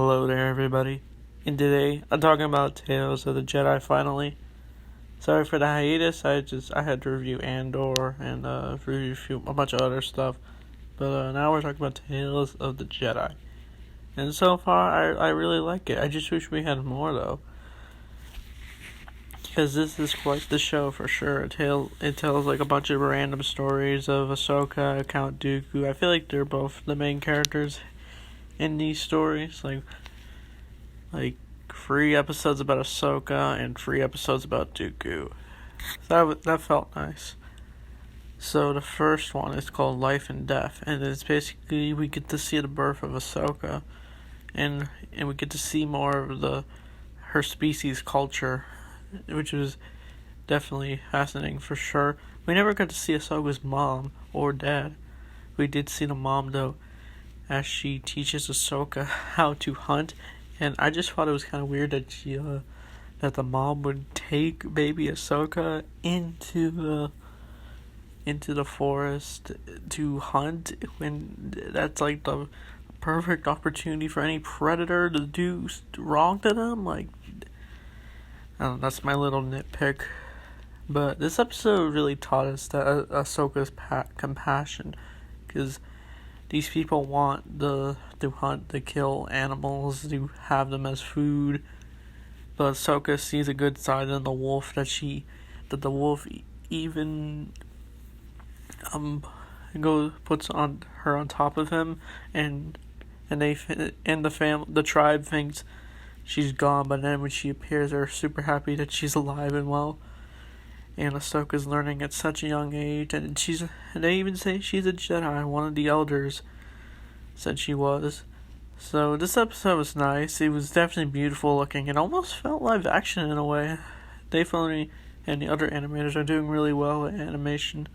Hello there, everybody. And today, I'm talking about Tales of the Jedi. Finally, sorry for the hiatus. I had to review Andor and review a bunch of other stuff. But now we're talking about Tales of the Jedi. And so far, I really like it. I just wish we had more though, because this is quite the show for sure. It tells like a bunch of random stories of Ahsoka, Count Dooku. I feel like they're both the main characters in these stories. Like 3 episodes about Ahsoka and 3 episodes about Dooku. So that felt nice. So the first one is called Life and Death, and it's basically we get to see the birth of Ahsoka, and we get to see more of her species culture, which was definitely fascinating for sure. We never got to see Ahsoka's mom or dad. We did see the mom though, as she teaches Ahsoka how to hunt, and I just thought it was kind of weird that that the mom would take baby Ahsoka into the forest to hunt when that's like the perfect opportunity for any predator to do wrong to them. Like, I don't know, that's my little nitpick. But this episode really taught us that Ahsoka's compassion, because these people want to hunt, to kill animals, to have them as food. But Ahsoka sees a good side in the wolf that the wolf even puts on her on top of him, and the tribe thinks she's gone, but then when she appears, they're super happy that she's alive and well. And Ahsoka's learning at such a young age, and they even say she's a Jedi. One of the elders said she was. So this episode was nice. It was definitely beautiful looking. It almost felt live action in a way. Dave Filoni and the other animators are doing really well with animation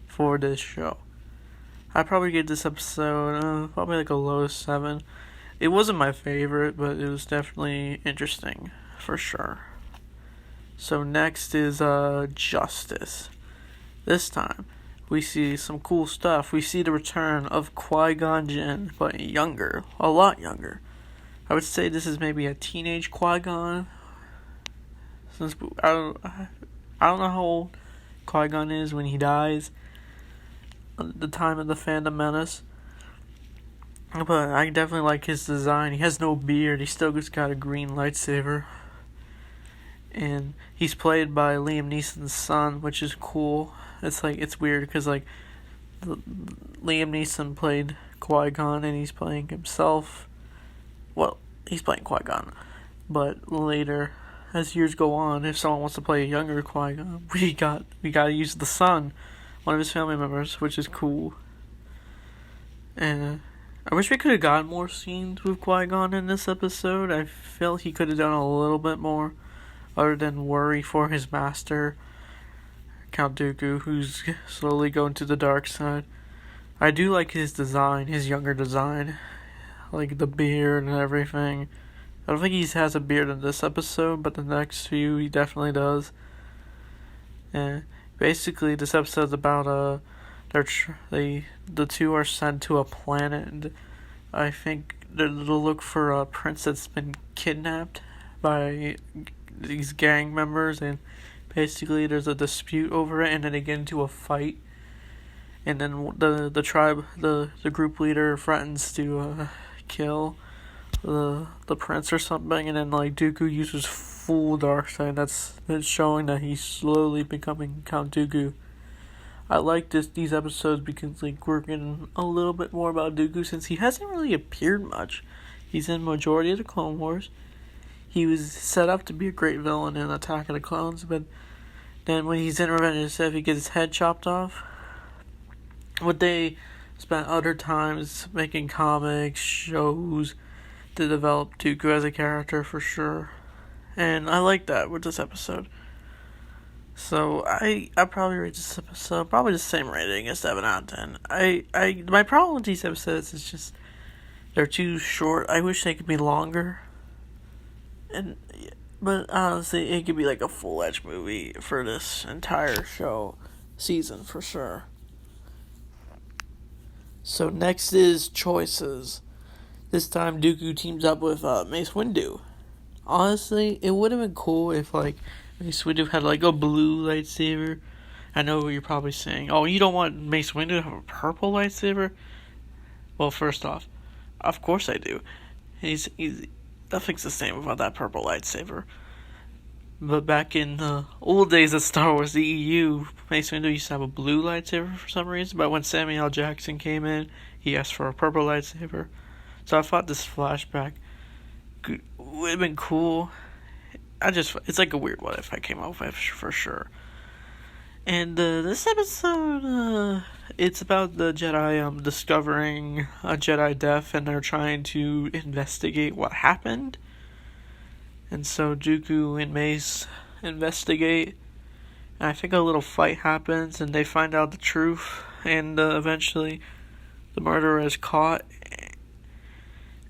for this show. I'd probably give this episode probably like a low 7. It wasn't my favorite, but it was definitely interesting for sure. So next is Justice. This time we see some cool stuff. We see the return of Qui-Gon Jinn, but younger, a lot younger. I would say this is maybe a teenage Qui-Gon. Since I don't know how old Qui-Gon is when he dies, at the time of the Phantom Menace. But I definitely like his design. He has no beard. He still just got a green lightsaber. And he's played by Liam Neeson's son, which is cool. It's weird because Liam Neeson played Qui-Gon and he's playing himself. Well, he's playing Qui-Gon, but later, as years go on, if someone wants to play a younger Qui-Gon, we gotta use the son, one of his family members, which is cool. And I wish we could have gotten more scenes with Qui-Gon in this episode. I felt he could have done a little bit more, other than worry for his master, Count Dooku, who's slowly going to the dark side. I do like his design, his younger design, like the beard and everything. I don't think he has a beard in this episode, but the next few he definitely does. And basically, this episode's about the two are sent to a planet, and I think they'll look for a prince that's been kidnapped by these gang members, and basically there's a dispute over it, and then they get into a fight, and then the tribe, the group leader threatens to kill the prince or something, and then Dooku uses full dark side. That's showing that he's slowly becoming Count Dooku. I like these episodes because we're getting a little bit more about Dooku, since he hasn't really appeared much. He's in majority of the Clone Wars. He was set up to be a great villain in Attack of the Clones, but then when he's in Revenge of the Sith, he gets his head chopped off. But they spent other times making comics, shows, to develop Dooku as a character for sure. And I like that with this episode. So I probably rate this episode probably the same rating as 7 out of 10. My problem with these episodes is just they're too short. I wish they could be longer. But honestly, it could be like a full-edged movie for this entire season for sure. So next is Choices. This time, Dooku teams up with Mace Windu. Honestly, it would have been cool if Mace Windu had a blue lightsaber. I know what you're probably saying. Oh, you don't want Mace Windu to have a purple lightsaber? Well, first off, of course I do. He's nothing's the same about that purple lightsaber. But back in the old days of Star Wars, the EU, Mace Windu used to have a blue lightsaber for some reason. But when Samuel L. Jackson came in, he asked for a purple lightsaber. So I thought this flashback would have been cool. It's like a weird what if I came up with for sure. And this episode, it's about the Jedi discovering a Jedi death, and they're trying to investigate what happened. And so Dooku and Mace investigate, and I think a little fight happens, and they find out the truth, and eventually the murderer is caught.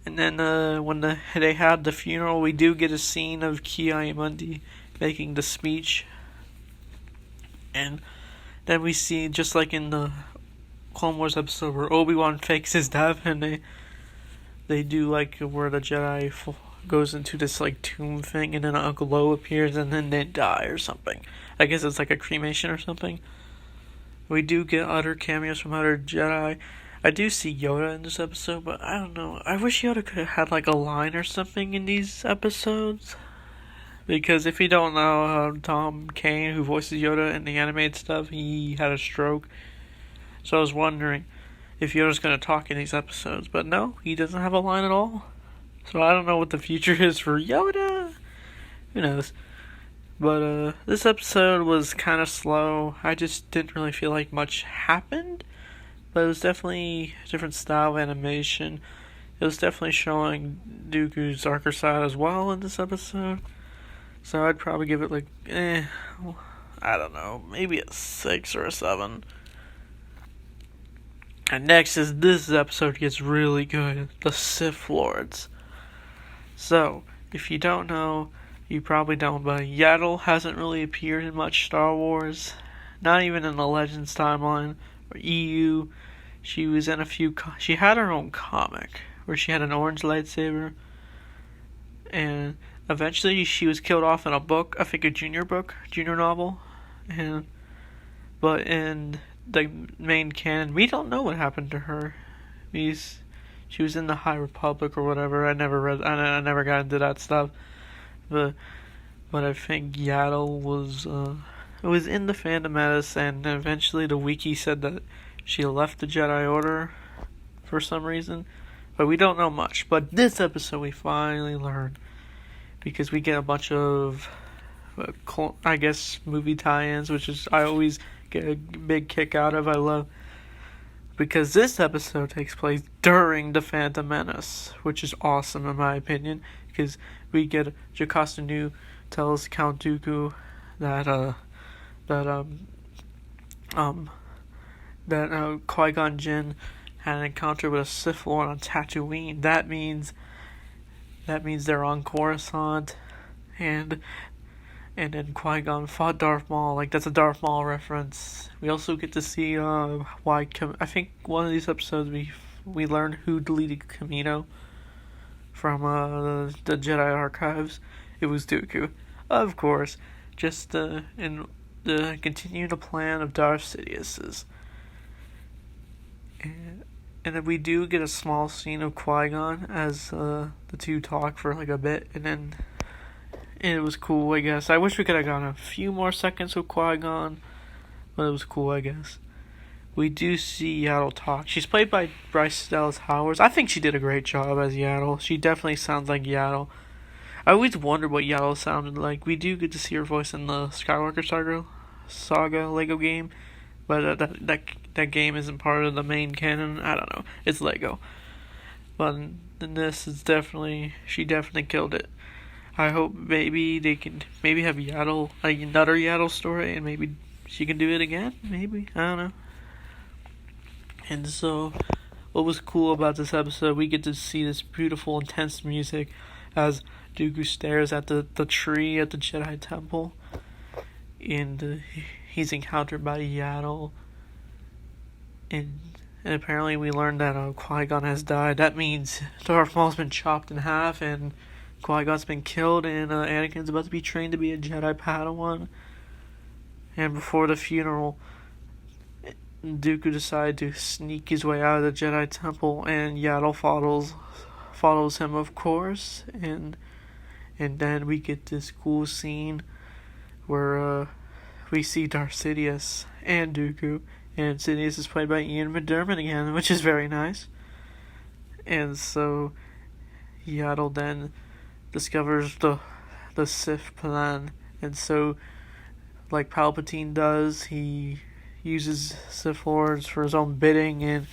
And then when they had the funeral, we do get a scene of Ki-Adi making the speech. And then we see, just like in the Clone Wars episode where Obi-Wan fakes his death, and they do where the Jedi goes into this tomb thing, and then a glow appears, and then they die or something. I guess it's like a cremation or something. We do get other cameos from other Jedi. I do see Yoda in this episode, but I don't know. I wish Yoda could have had a line or something in these episodes. Because if you don't know, Tom Kane, who voices Yoda in the animated stuff, he had a stroke. So I was wondering if Yoda's going to talk in these episodes. But no, he doesn't have a line at all. So I don't know what the future is for Yoda. Who knows? But this episode was kind of slow. I just didn't really feel like much happened. But it was definitely a different style of animation. It was definitely showing Dooku's darker side as well in this episode. So I'd probably give it I don't know, maybe a 6 or a 7. And next is this episode gets really good. The Sith Lords. So, if you don't know, you probably don't, but Yaddle hasn't really appeared in much Star Wars. Not even in the Legends timeline or EU. She was in a few. She had her own comic where she had an orange lightsaber, and eventually she was killed off in a book. I think a junior novel, but in the main canon, we don't know what happened to her. She was in the High Republic or whatever. I never got into that stuff, but I think Yaddle was in the Phantom Menace, and eventually the wiki said that she left the Jedi Order for some reason, but we don't know much. But this episode we finally learn, because we get a bunch of, I guess, movie tie-ins, which is I always get a big kick out of. I love, because this episode takes place during the Phantom Menace, which is awesome in my opinion, because we get Jocasta Nu tells Count Dooku that Qui-Gon Jinn had an encounter with a Sith Lord on Tatooine. That means they're on Coruscant, and then Qui-Gon fought Darth Maul. That's a Darth Maul reference. We also get to see why. I think one of these episodes we learned who deleted Kamino from the Jedi archives. It was Dooku, of course, just in the continue the plan of Darth Sidious's. And then we do get a small scene of Qui-Gon as the two talk for a bit, and it was cool, I guess. I wish we could have gotten a few more seconds with Qui-Gon, but it was cool, I guess. We do see Yaddle talk. She's played by Bryce Dallas Howard. I think she did a great job as Yaddle. She definitely sounds like Yaddle. I always wondered what Yaddle sounded like. We do get to see her voice in the Skywalker Saga Lego game, but that game isn't part of the main canon. I don't know. It's Lego. But in this, she definitely killed it. I hope maybe they can have Yaddle, another Yaddle story, and maybe she can do it again. Maybe, I don't know. And so, what was cool about this episode? We get to see this beautiful, intense music as Dooku stares at the tree at the Jedi Temple, and he's encountered by Yaddle, and And apparently we learned that Qui-Gon has died. That means Darth Maul's been chopped in half and Qui-Gon's been killed, and Anakin's about to be trained to be a Jedi Padawan. And before the funeral, Dooku decided to sneak his way out of the Jedi Temple, and Yaddle follows him, of course. And then we get this cool scene where we see Darth Sidious and Dooku, and Sidious is played by Ian McDiarmid again, which is very nice. And so Yaddle then discovers the Sith plan, and so, like Palpatine does, he uses Sith Lords for his own bidding, and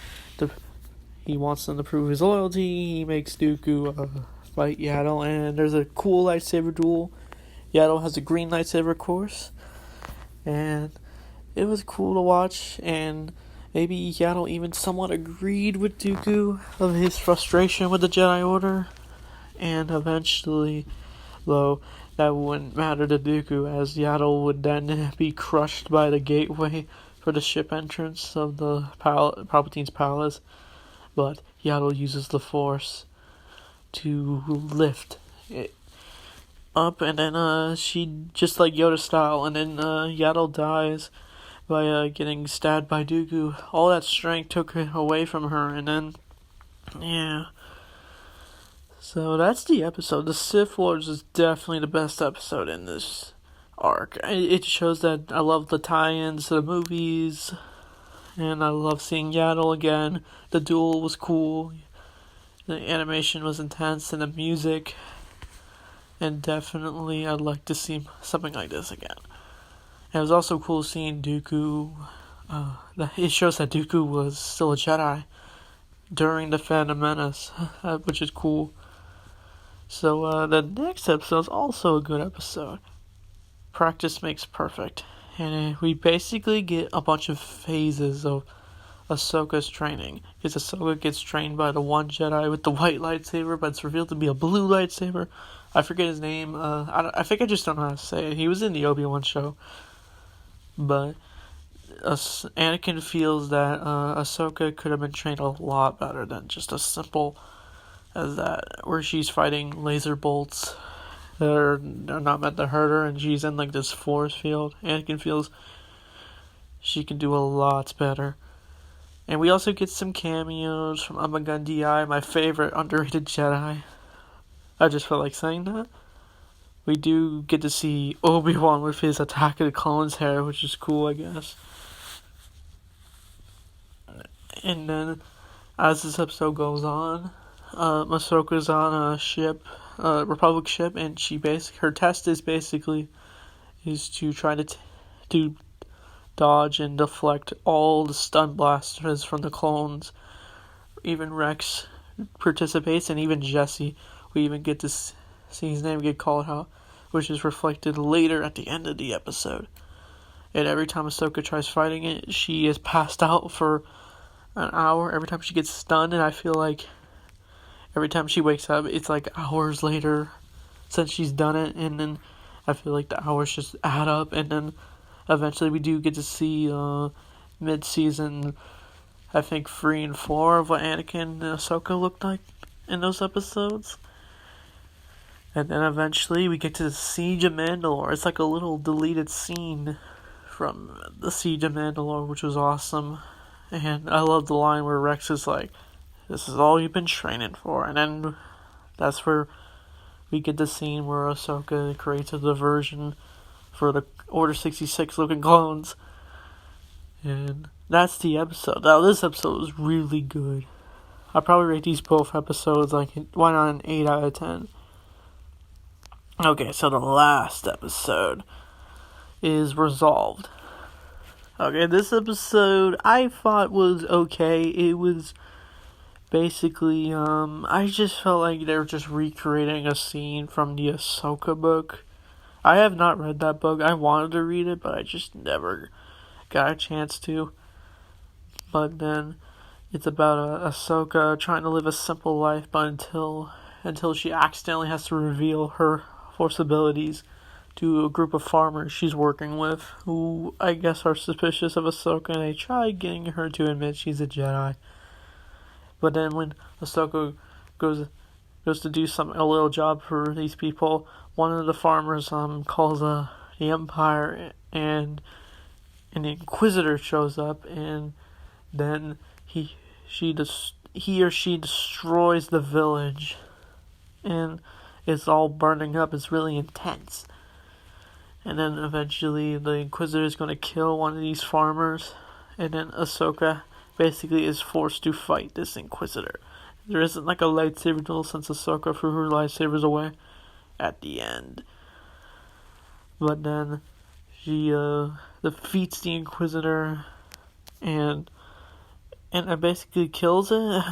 he wants them to prove his loyalty. He makes Dooku fight Yaddle, and there's a cool lightsaber duel. Yaddle has a green lightsaber, of course, and it was cool to watch, and maybe Yaddle even somewhat agreed with Dooku of his frustration with the Jedi Order, and eventually, though, that wouldn't matter to Dooku, as Yaddle would then be crushed by the gateway for the ship entrance of the Palpatine's palace, but Yaddle uses the Force to lift it up, and then she, just like Yoda style, and then Yaddle dies by getting stabbed by Dooku. All that strength took it away from her, and then, yeah. So that's the episode. The Sith Lords is definitely the best episode in this arc. It shows that I love the tie-ins to the movies, and I love seeing Yaddle again. The duel was cool. The animation was intense, and the music. And definitely I'd like to see something like this again. And it was also cool seeing Dooku. It shows that Dooku was still a Jedi during the Phantom Menace, which is cool. So the next episode is also a good episode. Practice makes perfect. And we basically get a bunch of phases of Ahsoka's training. Because Ahsoka gets trained by the one Jedi with the white lightsaber, but it's revealed to be a blue lightsaber. I forget his name. I think I just don't know how to say it. He was in the Obi-Wan show. But Anakin feels that Ahsoka could have been trained a lot better than just as simple as that, where she's fighting laser bolts that are not meant to hurt her, and she's in like this force field. Anakin feels she can do a lot better. And we also get some cameos from Amagun Di, my favorite underrated Jedi. I just felt like saying that. We do get to see Obi-Wan with his Attack of the Clones hair, which is cool, I guess. And then, as this episode goes on, Ahsoka's on a ship, Republic ship, and her test is to try to dodge and deflect all the stun blasters from the clones. Even Rex participates, and even Jesse. We even get to see his name get called out, which is reflected later at the end of the episode. And every time Ahsoka tries fighting it, she is passed out for an hour. Every time she gets stunned, and I feel like every time she wakes up, it's like hours later since she's done it, and then I feel like the hours just add up, and then eventually we do get to see mid-season, I think 3 and 4 of what Anakin and Ahsoka looked like in those episodes. And then eventually we get to the Siege of Mandalore. It's like a little deleted scene from the Siege of Mandalore, which was awesome. And I love the line where Rex is like, "This is all you've been training for." And then that's where we get the scene where Ahsoka creates a diversion for the Order 66 looking clones. And that's the episode. Now, this episode was really good. I'd probably rate these both episodes like, why not an 8 out of 10? Okay, so the last episode is Resolved. Okay, this episode I thought was okay. It was basically, I just felt like they were just recreating a scene from the Ahsoka book. I have not read that book. I wanted to read it, but I just never got a chance to. But then it's about Ahsoka trying to live a simple life, but until she accidentally has to reveal her Force abilities to a group of farmers she's working with, who I guess are suspicious of Ahsoka, and they try getting her to admit she's a Jedi. But then when Ahsoka goes to do a little job for these people, one of the farmers calls the Empire, and an Inquisitor shows up, and then he or she destroys the village, and it's all burning up. It's really intense. And then eventually the Inquisitor is going to kill one of these farmers, and then Ahsoka basically is forced to fight this Inquisitor. There isn't like a lightsaber duel since Ahsoka threw her lightsabers away at the end. But then she defeats the Inquisitor and it basically kills it.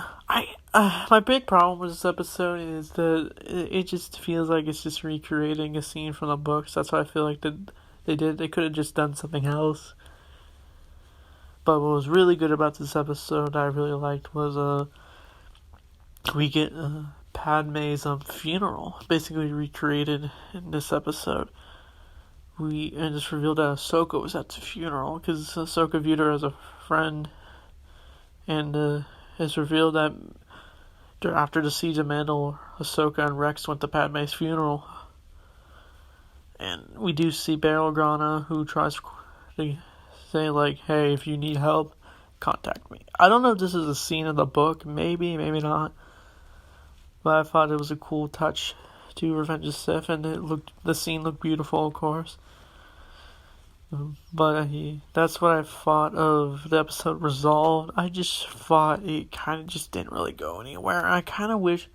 My big problem with this episode is that it just feels like it's just recreating a scene from the books. That's why I feel like they could have just done something else. But what was really good about this episode that I really liked was we get Padme's funeral basically recreated in this episode. And just revealed that Ahsoka was at the funeral because Ahsoka viewed her as a friend, and it's revealed that after the Siege of Mandalore, Ahsoka and Rex went to Padme's funeral. And we do see Bail Organa, who tries to say, like, hey, if you need help, contact me. I don't know if this is a scene in the book, maybe not. But I thought it was a cool touch to Revenge of the Sith, and the scene looked beautiful, of course. But that's what I thought of the episode Resolved. I just thought it kind of just didn't really go anywhere. I kind of wish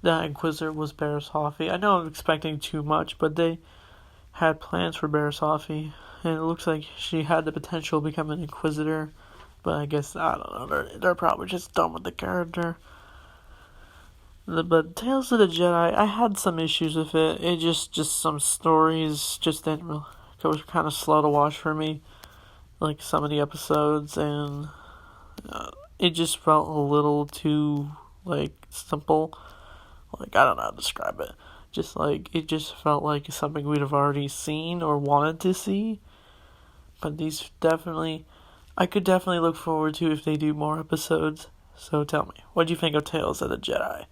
that Inquisitor was Barriss Offee. I know I'm expecting too much, but they had plans for Barriss Offee, and it looks like she had the potential to become an Inquisitor. But I guess, I don't know, they're probably just done with the character. But Tales of the Jedi, I had some issues with it. It just some stories just didn't really... It was kind of slow to watch for me, like some of the episodes, and it just felt a little too, like, simple. Like, I don't know how to describe it. It just felt like something we'd have already seen or wanted to see. But I could definitely look forward to if they do more episodes. So tell me, what do you think of Tales of the Jedi?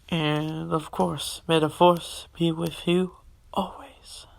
And, of course, may the Force be with you always.